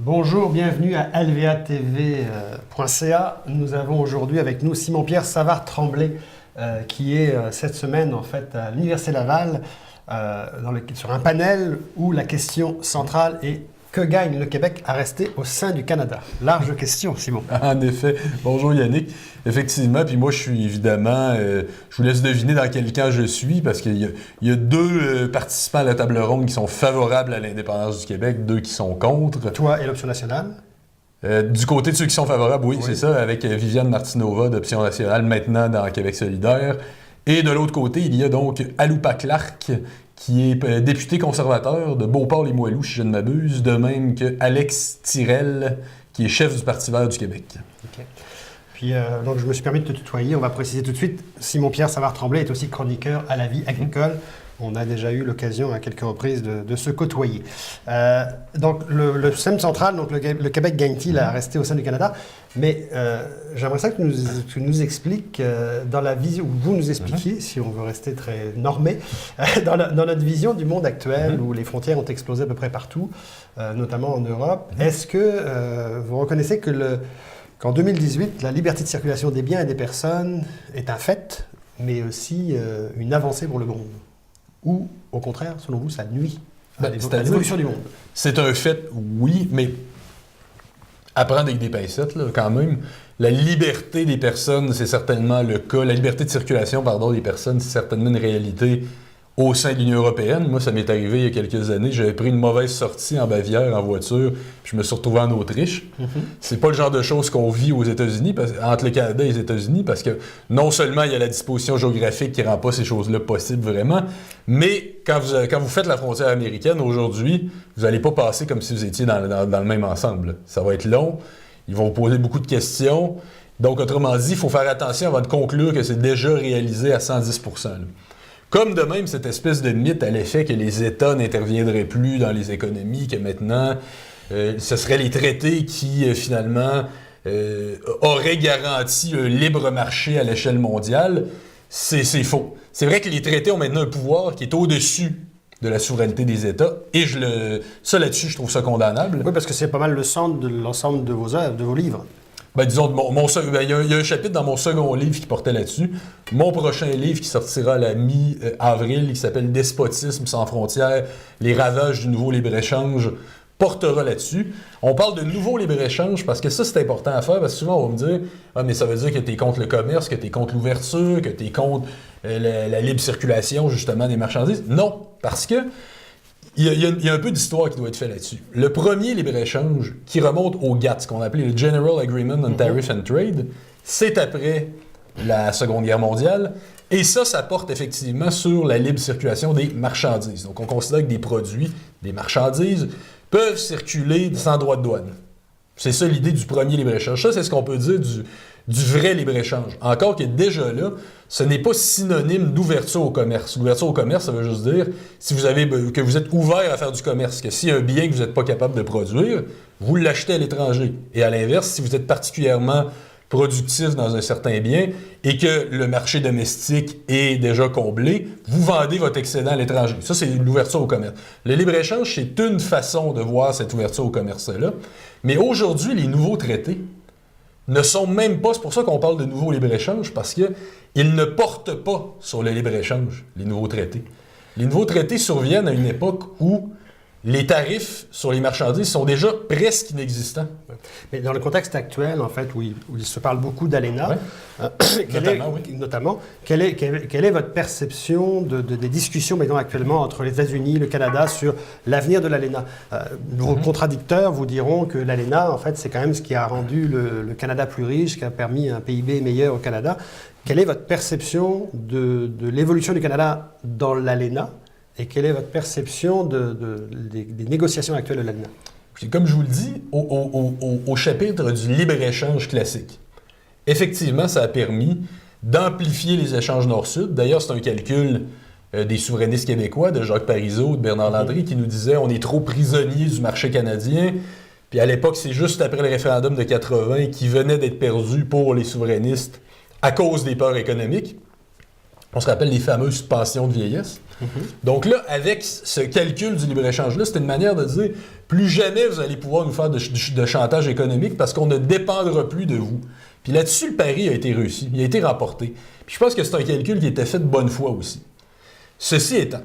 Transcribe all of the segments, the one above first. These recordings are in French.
Bonjour, bienvenue à lvatv.ca. Nous avons aujourd'hui avec nous Simon-Pierre Savard-Tremblay, qui est cette semaine en fait à l'Université Laval, sur un panel où la question centrale est: que gagne le Québec à rester au sein du Canada? Large question, Simon. En effet. Bonjour Yannick. Effectivement, puis moi je suis évidemment, je vous laisse deviner dans quel camp je suis, parce qu'il y a deux participants à la table ronde qui sont favorables à l'indépendance du Québec, deux qui sont contre. Toi et l'option nationale? Du côté de ceux qui sont favorables, oui. C'est ça, avec Viviane Martinova d'Option nationale, maintenant dans Québec solidaire. Et de l'autre côté, il y a donc Aloupa Clark, qui est député conservateur de Beauport-les-Moilous, si je ne m'abuse, de même que Alex Tirel, qui est chef du Parti vert du Québec. Okay. Puis, donc, je me suis permis de te tutoyer. On va préciser tout de suite, Simon-Pierre Savard-Tremblay est aussi chroniqueur à La Vie agricole. On a déjà eu l'occasion à quelques reprises de se côtoyer. Donc, le thème central, donc le Québec gagne-t-il à rester au sein du Canada? Mais j'aimerais ça que tu nous expliques, dans la vision, ou vous nous expliquiez, si on veut rester très normé, dans notre vision du monde actuel, où les frontières ont explosé à peu près partout, notamment en Europe. Est-ce que vous reconnaissez qu'en 2018, la liberté de circulation des biens et des personnes est un fait, mais aussi une avancée pour le monde? Ou, au contraire, selon vous, ça nuit à l'évolution du monde? C'est un fait, oui, mais à prendre avec des pincettes, là, quand même. La liberté des personnes, c'est certainement le cas. La liberté de circulation, pardon, des personnes, c'est certainement une réalité au sein de l'Union européenne. Moi, ça m'est arrivé il y a quelques années. J'avais pris une mauvaise sortie en Bavière en voiture, puis je me suis retrouvé en Autriche. C'est pas le genre de choses qu'on vit aux États-Unis, entre le Canada et les États-Unis, parce que non seulement il y a la disposition géographique qui rend pas ces choses-là possibles vraiment, mais quand vous faites la frontière américaine aujourd'hui, vous n'allez pas passer comme si vous étiez dans le même ensemble. Ça va être long. Ils vont vous poser beaucoup de questions. Donc, autrement dit, il faut faire attention avant de conclure que c'est déjà réalisé à 110%. Là. Comme de même, cette espèce de mythe à l'effet que les États n'interviendraient plus dans les économies, que maintenant, ce seraient les traités qui, finalement, auraient garanti un libre marché à l'échelle mondiale, c'est faux. C'est vrai que les traités ont maintenant un pouvoir qui est au-dessus de la souveraineté des États, et ça là-dessus, je trouve ça condamnable. Oui, parce que c'est pas mal le centre de l'ensemble de vos œuvres, de vos livres. Ben, disons, il y a un chapitre dans mon second livre qui portait là-dessus. Mon prochain livre qui sortira à la mi-avril, qui s'appelle « Despotisme sans frontières, les ravages du nouveau libre-échange », portera là-dessus. On parle de nouveau libre-échange parce que ça, c'est important à faire, parce que souvent, on va me dire « Ah, mais ça veut dire que tu es contre le commerce, que tu es contre l'ouverture, que tu es contre la libre circulation, justement, des marchandises. » Non, parce que il y a un peu d'histoire qui doit être faite là-dessus. Le premier libre-échange, qui remonte au GATT, ce qu'on appelait le General Agreement on Tariff and Trade, c'est après la Seconde Guerre mondiale, et ça porte effectivement sur la libre circulation des marchandises. Donc, on considère que des produits, des marchandises, peuvent circuler sans droit de douane. C'est ça l'idée du premier libre-échange. Ça, c'est ce qu'on peut dire du vrai libre-échange. Encore que déjà là, ce n'est pas synonyme d'ouverture au commerce. L'ouverture au commerce, ça veut juste dire que vous êtes ouvert à faire du commerce, que s'il y a un bien que vous n'êtes pas capable de produire, vous l'achetez à l'étranger. Et à l'inverse, si vous êtes particulièrement productif dans un certain bien et que le marché domestique est déjà comblé, vous vendez votre excédent à l'étranger. Ça, c'est l'ouverture au commerce. Le libre-échange, c'est une façon de voir cette ouverture au commerce-là. Mais aujourd'hui, les nouveaux traités ne sont même pas, c'est pour ça qu'on parle de nouveau libre-échange, parce qu'ils ne portent pas sur le libre-échange, les nouveaux traités. Les nouveaux traités surviennent à une époque où les tarifs sur les marchandises sont déjà presque inexistants. Mais dans le contexte actuel, en fait, où il se parle beaucoup d'ALENA, notamment, quelle est votre perception des discussions maintenant actuellement entre les États-Unis et le Canada sur l'avenir de l'ALENA? Vos contradicteurs vous diront que l'ALENA, en fait, c'est quand même ce qui a rendu le Canada plus riche, qui a permis un PIB meilleur au Canada. Quelle est votre perception de l'évolution du Canada dans l'ALENA? Et quelle est votre perception des négociations actuelles de l'ALENA? Comme je vous le dis, au chapitre du libre-échange classique, effectivement, ça a permis d'amplifier les échanges nord-sud. D'ailleurs, c'est un calcul des souverainistes québécois, de Jacques Parizeau, de Bernard Landry, qui nous disait on est trop prisonniers du marché canadien. Puis à l'époque, c'est juste après le référendum de 80 qui venait d'être perdu pour les souverainistes à cause des peurs économiques. On se rappelle les fameuses pensions de vieillesse. Donc là, avec ce calcul du libre-échange-là, c'était une manière de dire plus jamais vous allez pouvoir nous faire de chantage économique parce qu'on ne dépendra plus de vous. Puis là-dessus, le pari a été réussi, il a été remporté. Puis je pense que c'est un calcul qui était fait de bonne foi aussi. Ceci étant,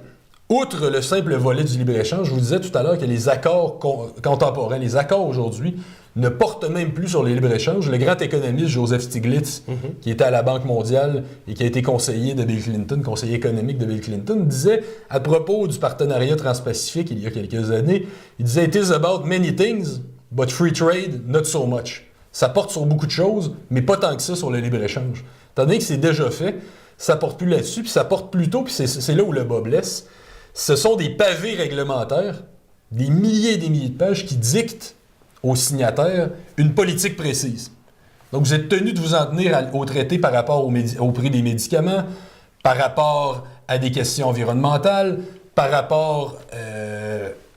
outre le simple volet du libre-échange, je vous disais tout à l'heure que les accords contemporains, les accords aujourd'hui, ne portent même plus sur les libre-échanges. Le grand économiste Joseph Stiglitz, qui était à la Banque mondiale et qui a été conseiller de Bill Clinton, conseiller économique de Bill Clinton, disait à propos du partenariat transpacifique il y a quelques années, il disait « It is about many things, but free trade, not so much ». Ça porte sur beaucoup de choses, mais pas tant que ça sur le libre-échange. Étant donné que c'est déjà fait, ça porte plus là-dessus, puis ça porte plutôt, puis c'est là où le bas blesse, ce sont des pavés réglementaires, des milliers et des milliers de pages qui dictent aux signataires une politique précise. Donc, vous êtes tenu de vous en tenir au traité par rapport au prix des médicaments, par rapport à des questions environnementales, par rapport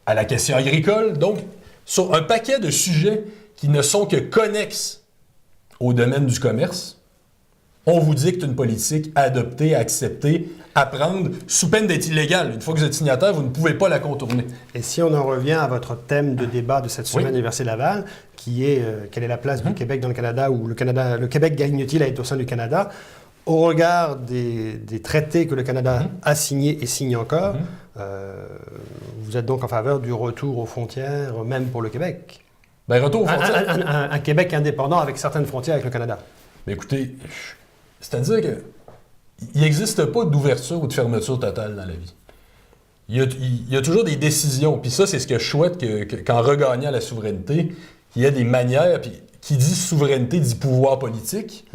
à la question agricole. Donc, sur un paquet de sujets qui ne sont que connexes au domaine du commerce, on vous dicte une politique à adopter, à accepter, à prendre, sous peine d'être illégale. Une fois que vous êtes signataire, vous ne pouvez pas la contourner. Et si on en revient à votre thème de débat de cette semaine à l'Université Laval, qui est quelle est la place du Québec dans le Canada, ou le Québec gagne-t-il à être au sein du Canada, au regard des traités que le Canada a signés et signe encore, vous êtes donc en faveur du retour aux frontières, même pour le Québec? Ben, retour aux frontières. Un Québec indépendant avec certaines frontières avec le Canada. Mais écoutez, c'est-à-dire que il n'existe pas d'ouverture ou de fermeture totale dans la vie. Il y a toujours des décisions, puis ça, c'est ce que je souhaite qu'en regagnant la souveraineté, qu'il y ait des manières, puis qui dit souveraineté dit pouvoir politique,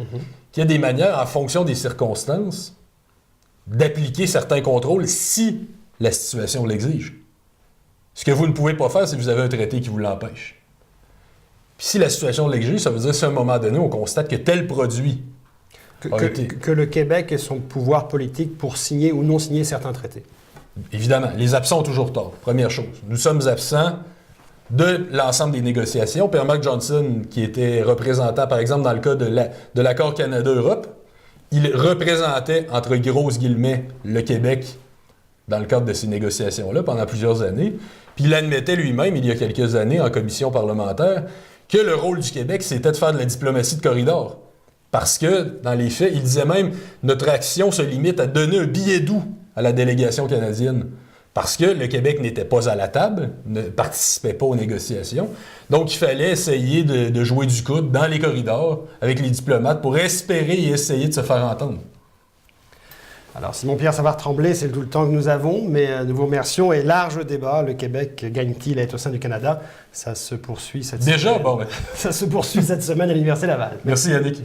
qu'il y a des manières, en fonction des circonstances, d'appliquer certains contrôles si la situation l'exige. Ce que vous ne pouvez pas faire, c'est que vous avez un traité qui vous l'empêche. Puis si la situation l'exige, ça veut dire qu'à un moment donné, on constate que tel produit que le Québec ait son pouvoir politique pour signer ou non signer certains traités. Évidemment, les absents ont toujours tort. Première chose, nous sommes absents de l'ensemble des négociations. Pierre Mark Johnson, qui était représentant, par exemple, dans le cas de l'accord Canada-Europe, il représentait, entre grosses guillemets, le Québec dans le cadre de ces négociations-là pendant plusieurs années. Puis il admettait lui-même, il y a quelques années, en commission parlementaire, que le rôle du Québec, c'était de faire de la diplomatie de corridor. Parce que, dans les faits, il disait même « Notre action se limite à donner un billet doux à la délégation canadienne. » Parce que le Québec n'était pas à la table, ne participait pas aux négociations. Donc, il fallait essayer de jouer du coude dans les corridors avec les diplomates pour espérer et essayer de se faire entendre. Alors, Simon-Pierre Savard-Tremblay, c'est tout le temps que nous avons, mais nous vous remercions. Et large débat, le Québec gagne-t-il à être au sein du Canada? Ça se poursuit cette semaine. Déjà, bon. Ça se poursuit cette semaine à l'Université Laval. Merci Yannick.